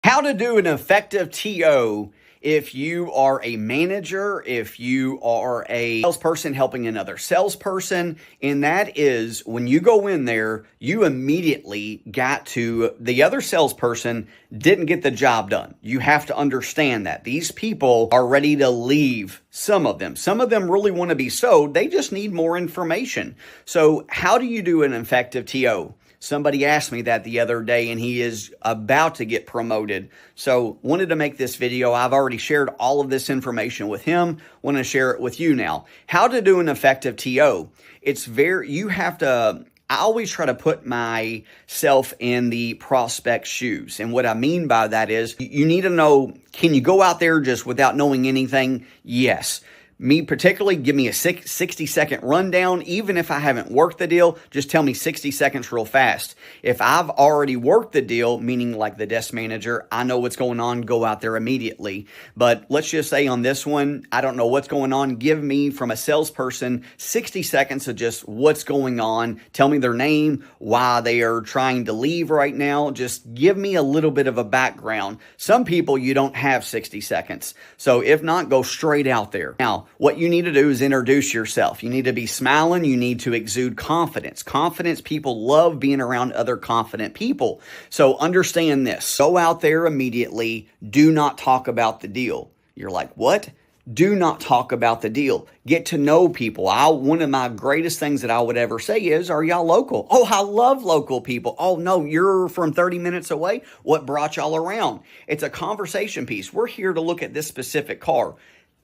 How to do an effective TO if you are a manager, if you are a salesperson helping another salesperson. And that is when you go in there, you immediately got to the other salesperson didn't get the job done. You have to understand that these people are ready to leave. Some of them really want to be sold. They just need more information. So how do you do an effective TO? Somebody asked me that the other day, and he is about to get promoted. So wanted to make this video. I've already shared all of this information with him. Want to share it with you now. How to do an effective TO. I always try to put myself in the prospect's shoes. And what I mean by that is you need to know, can you go out there just without knowing anything? Yes. Me particularly, give me a 60-second rundown. Even if I haven't worked the deal, just tell me 60 seconds real fast. If I've already worked the deal, meaning like the desk manager, I know what's going on, go out there immediately. But let's just say on this one, I don't know what's going on. Give me, from a salesperson, 60 seconds of just what's going on. Tell me their name, why they are trying to leave right now. Just give me a little bit of a background. Some people, you don't have 60 seconds. So if not, go straight out there. Now, what you need to do is introduce yourself. You need to be smiling. You need to exude confidence. Confidence, people love being around other confident people. So understand this. Go out there immediately. Do not talk about the deal. You're like, what? Do not talk about the deal. Get to know people. One of my greatest things that I would ever say is, are y'all local? Oh, I love local people. Oh, no, you're from 30 minutes away? What brought y'all around? It's a conversation piece. We're here to look at this specific car.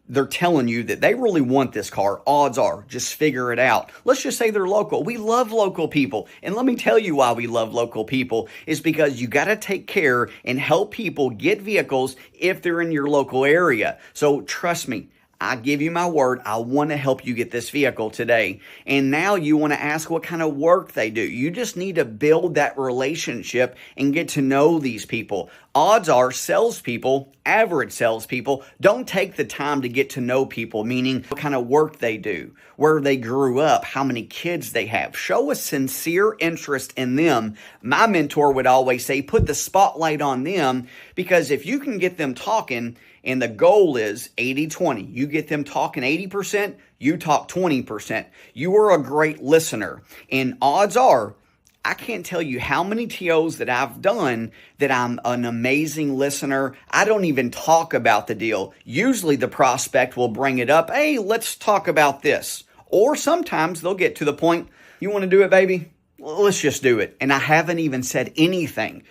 They're telling you that they really want this car. Odds are, just figure it out. Let's just say they're local. We love local people. And let me tell you why we love local people is because you got to take care and help people get vehicles if they're in your local area. So trust me. I give you my word, I want to help you get this vehicle today. And now you want to ask what kind of work they do. You just need to build that relationship and get to know these people. Odds are salespeople, average salespeople, don't take the time to get to know people, meaning what kind of work they do, where they grew up, how many kids they have. Show a sincere interest in them. My mentor would always say, put the spotlight on them, because if you can get them talking, and the goal is 80-20. You get them talking 80%, you talk 20%. You are a great listener. And odds are, I can't tell you how many TOs that I've done that I'm an amazing listener. I don't even talk about the deal. Usually the prospect will bring it up. Hey, let's talk about this. Or sometimes they'll get to the point, you want to do it, baby? Let's just do it. And I haven't even said anything.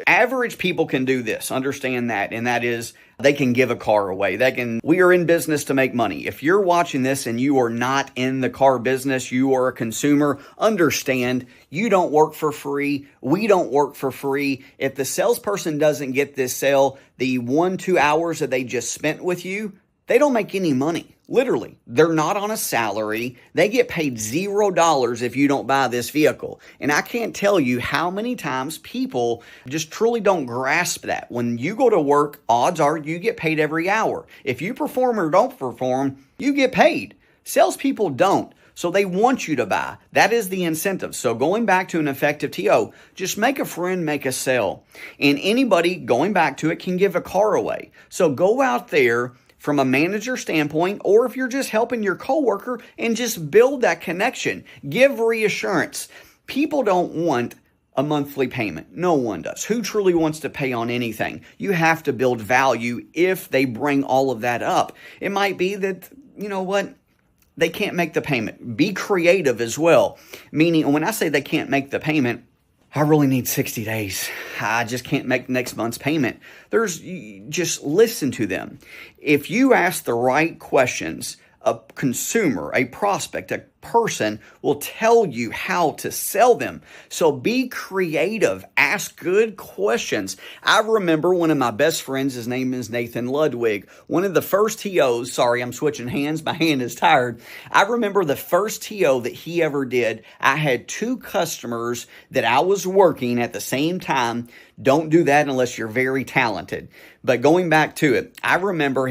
Average people can do this. Understand that. And that is, they can give a car away. We are in business to make money. If you're watching this and you are not in the car business, you are a consumer, understand you don't work for free. We don't work for free. If the salesperson doesn't get this sale, the 1-2 hours that they just spent with you, they don't make any money. Literally, they're not on a salary. They get paid $0 if you don't buy this vehicle. And I can't tell you how many times people just truly don't grasp that. When you go to work, odds are you get paid every hour. If you perform or don't perform, you get paid. Salespeople don't. So they want you to buy. That is the incentive. So going back to an effective TO, just make a friend, make a sale. And anybody, going back to it, can give a car away. So go out there from a manager standpoint, or if you're just helping your coworker, and just build that connection. Give reassurance. People don't want a monthly payment. No one does. Who truly wants to pay on anything? You have to build value if they bring all of that up. It might be that, you know what, they can't make the payment. Be creative as well. Meaning, when I say they can't make the payment, I really need 60 days. I just can't make next month's payment. Just listen to them. If you ask the right questions, a consumer, a prospect, a person will tell you how to sell them. So be creative. Ask good questions. I remember one of my best friends, his name is Nathan Ludwig. One of the first TOs, sorry, I'm switching hands. My hand is tired. I remember the first TO that he ever did. I had 2 customers that I was working at the same time. Don't do that unless you're very talented. But going back to it, I remember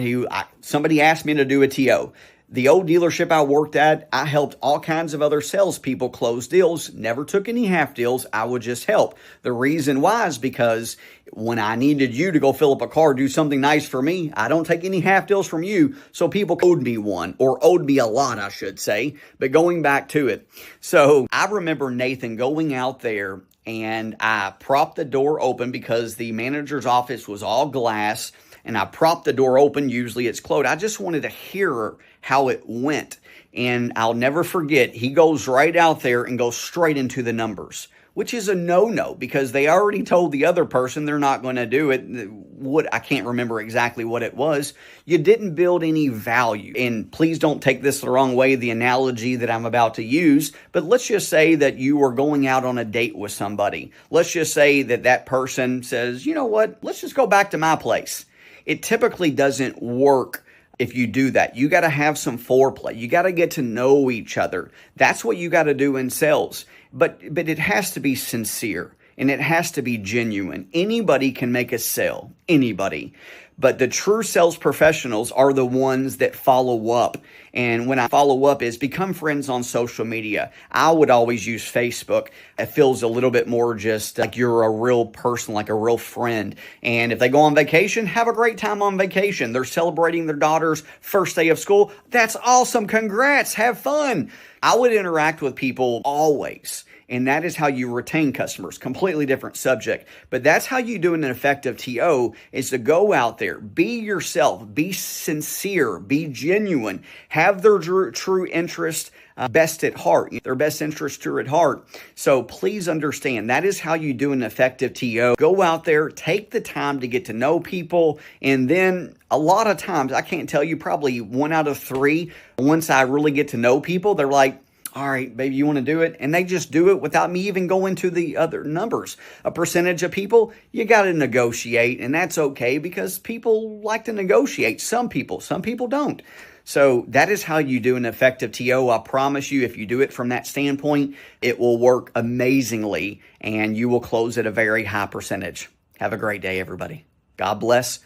somebody asked me to do a TO. The old dealership I worked at, I helped helped all kinds of other salespeople close deals, never took any half deals. I would just help. The reason why is because when I needed you to go fill up a car, do something nice for me, I don't take any half deals from you. So people owed me one, or owed me a lot, I should say. But going back to it. So I remember Nathan going out there, and I propped the door open because the manager's office was all glass, and I propped the door open. Usually it's closed. I just wanted to hear how it went. And I'll never forget, he goes right out there and goes straight into the numbers, which is a no-no because they already told the other person they're not going to do it. I can't remember exactly what it was. You didn't build any value. And please don't take this the wrong way, the analogy that I'm about to use, but let's just say that you were going out on a date with somebody. Let's just say that that person says, you know what, let's just go back to my place. It typically doesn't work. If you do that, you got to have some foreplay. You got to get to know each other. That's what you got to do in sales. But it has to be sincere and it has to be genuine. Anybody can make a sale, anybody. But the true sales professionals are the ones that follow up. And when I follow up is become friends on social media. I would always use Facebook. It feels a little bit more just like you're a real person, like a real friend. And if they go on vacation, have a great time on vacation. They're celebrating their daughter's first day of school. That's awesome. Congrats. Have fun. I would interact with people always. And that is how you retain customers. Completely different subject. But that's how you do an effective TO is to go out there, be yourself, be sincere, be genuine, have their true interest best at heart, their best interest true at heart. So please understand that is how you do an effective TO. Go out there, take the time to get to know people. And then a lot of times, I can't tell you, probably 1 out of 3, once I really get to know people, they're like, all right, baby, you want to do it? And they just do it without me even going to the other numbers. A percentage of people, you got to negotiate, and that's okay because people like to negotiate. Some people don't. So that is how you do an effective TO. I promise you, if you do it from that standpoint, it will work amazingly, and you will close at a very high percentage. Have a great day, everybody. God bless.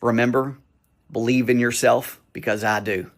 Remember, believe in yourself because I do.